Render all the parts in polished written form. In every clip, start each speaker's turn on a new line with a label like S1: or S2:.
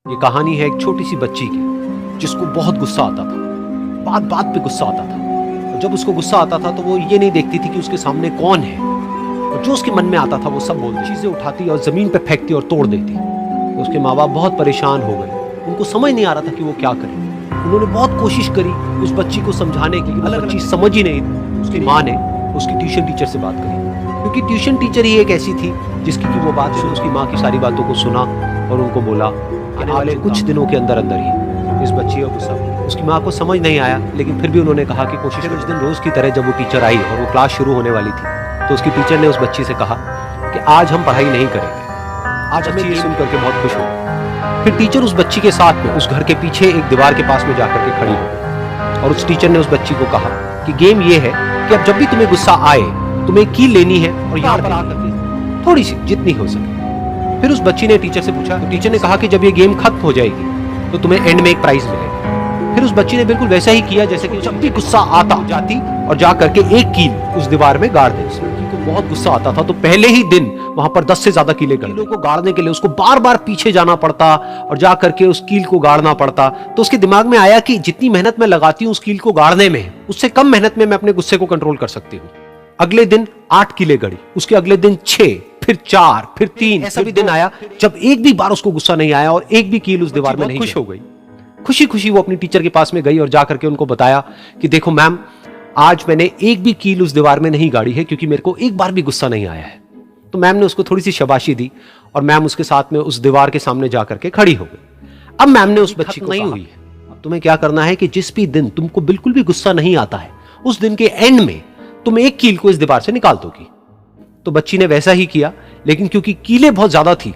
S1: ये कहानी है एक छोटी सी बच्ची की जिसको बहुत गुस्सा आता था। बात बात पे गुस्सा आता था। और जब उसको गुस्सा आता था तो वो ये नहीं देखती थी कि उसके सामने कौन है, और जो उसके मन में आता था वो सब बोलती, चीजें उठाती और जमीन पे फेंकती और तोड़ देती। तो उसके माँ बाप बहुत परेशान हो गए। उनको समझ नहीं आ रहा था कि वो क्या करें। उन्होंने बहुत कोशिश करी उस बच्ची को समझाने की, अलग चीज समझ ही नहीं। उसकी माँ ने उसकी ट्यूशन टीचर से बात करी, क्योंकि ट्यूशन टीचर ही एक ऐसी थी जिसकी कि वो बात सुन उसकी माँ की सारी बातों को सुना और उनको बोला आने वाले कुछ दिनों के अंदर अंदर ही इस बच्ची का गुस्सा। उसकी माँ को समझ नहीं आया, लेकिन फिर भी उन्होंने कहा कि कोशिश करो। उस दिन रोज की तरह जब वो टीचर आई और वो क्लास शुरू होने वाली थी, तो उसकी टीचर ने उस बच्ची से कहा कि आज हम पढ़ाई नहीं करेंगे। आज हमें ये सुन करके बहुत खुश हो। फिर टीचर उस बच्ची के साथ में उस घर के पीछे एक दीवार के पास में जाकर के खड़ी हो गई और उस टीचर ने उस बच्ची को कहा कि गेम ये है कि अब जब भी तुम्हें गुस्सा आए तुम्हें कील लेनी है और यहाँ पर आकर के थोड़ी सी जितनी हो सके। फिर उस बच्ची ने टीचर से पूछा, तो टीचर ने कहा कि जब ये गेम खत्म हो जाएगी तो तुम्हें एंड में एक प्राइज मिलेगा। फिर उस बच्ची ने बिल्कुल वैसा ही किया जैसे कि जब भी गुस्सा आता जाती और जा करके एक कील उस दीवार में गाड़ दे। उस लड़की को बहुत गुस्सा आता था तो पहले ही दिन वहां पर 10 से ज्यादा कीलें कीलों को गाड़ने के लिए उसको बार बार पीछे जाना पड़ता और जा करके उस कील को गाड़ना पड़ता। तो उसके दिमाग में आया कि जितनी मेहनत मैं लगाती हूँ उस कील को गाड़ने में, उससे कम मेहनत में मैं अपने गुस्से को कंट्रोल कर सकती हूँ। अगले दिन 8 कीलें गड़ी, उसके अगले दिन 6, फिर 4, फिर 3। ऐसा भी दिन आया जब एक भी बार उसको गुस्सा नहीं आया और एक भी कील उस दीवार में नहीं। खुश हो गई। खुशी खुशी वो अपनी टीचर के पास में गई और जाकर के उनको बताया कि देखो मैम, आज मैंने एक भी कील उस दीवार में नहीं गाड़ी है क्योंकि मेरे को एक बार भी गुस्सा नहीं आया है। तो मैम ने उसको थोड़ी सी शाबाशी दी और मैम उसके साथ में उस दीवार के सामने जाकर के खड़ी हो गई। अब मैम ने उस बच्ची को नहीं हुई है, तुम्हें क्या करना है कि जिस भी दिन तुमको बिल्कुल भी गुस्सा नहीं आता है उस दिन के एंड में तुम एक कील को इस दीवार से निकाल दोगी। तो बच्ची ने वैसा ही किया, लेकिन क्योंकि कीलें बहुत ज्यादा थी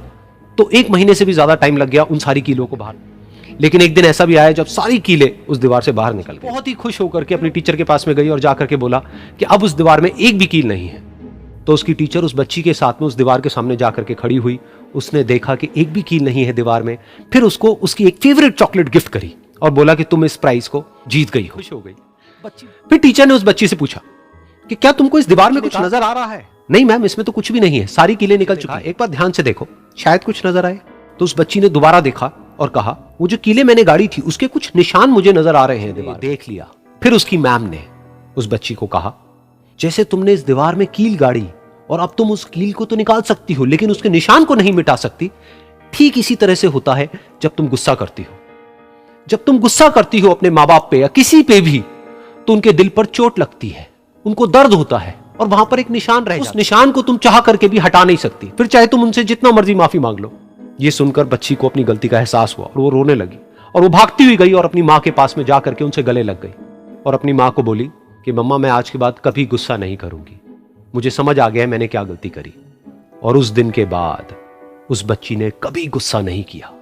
S1: तो 1 महीने से भी ज्यादा टाइम लग गया उन सारी कीलों को बाहर। लेकिन एक दिन ऐसा भी आया जब सारी कीलें उस दीवार से बाहर निकल गई। बहुत ही खुश होकर के अपनी टीचर के पास में गई और जाकर के बोला कि अब उस दीवार में एक भी कील नहीं है। तो उसकी टीचर उस बच्ची के साथ में उस दीवार के सामने जाकर के खड़ी हुई। उसने देखा कि एक भी कील नहीं है दीवार में। फिर उसको उसकी एक फेवरेट चॉकलेट गिफ्ट करी और बोला कि तुम इस प्राइज को जीत गई हो। खुश हो गई बच्ची। फिर टीचर ने उस बच्ची से पूछा कि क्या तुमको इस दीवार में कुछ नजर आ रहा है? नहीं मैम, इसमें तो कुछ भी नहीं है, सारी कीलें निकल चुकी हैं। एक बार ध्यान से देखो, शायद कुछ नजर आए। तो उस बच्ची ने दोबारा देखा और कहा वो जो कीलें मैंने गाड़ी थी उसके कुछ निशान मुझे नजर आ रहे हैं दीवार। देख लिया। फिर उसकी मैम ने उस बच्ची को कहा जैसे तुमने इस दीवार में कील गाड़ी और अब तुम उस कील को तो निकाल सकती हो लेकिन उसके निशान को नहीं मिटा सकती, ठीक इसी तरह से होता है जब तुम गुस्सा करती हो। जब तुम गुस्सा करती हो अपने माँ बाप पे या किसी पे भी, तो उनके दिल पर चोट लगती है, उनको दर्द होता है और वहां पर एक निशान रह जाता है। उस निशान को तुम चाह करके भी हटा नहीं सकती, फिर चाहे तुम उनसे जितना मर्जी माफी मांग लो। ये सुनकर बच्ची को अपनी गलती का एहसास हुआ और वो रोने लगी और वो भागती हुई गई और अपनी माँ के पास में जाकर के उनसे गले लग गई और अपनी माँ को बोली कि मम्मा, मैं आज के बाद कभी गुस्सा नहीं करूंगी, मुझे समझ आ गया है मैंने क्या गलती करी। और उस दिन के बाद उस बच्ची ने कभी गुस्सा नहीं किया।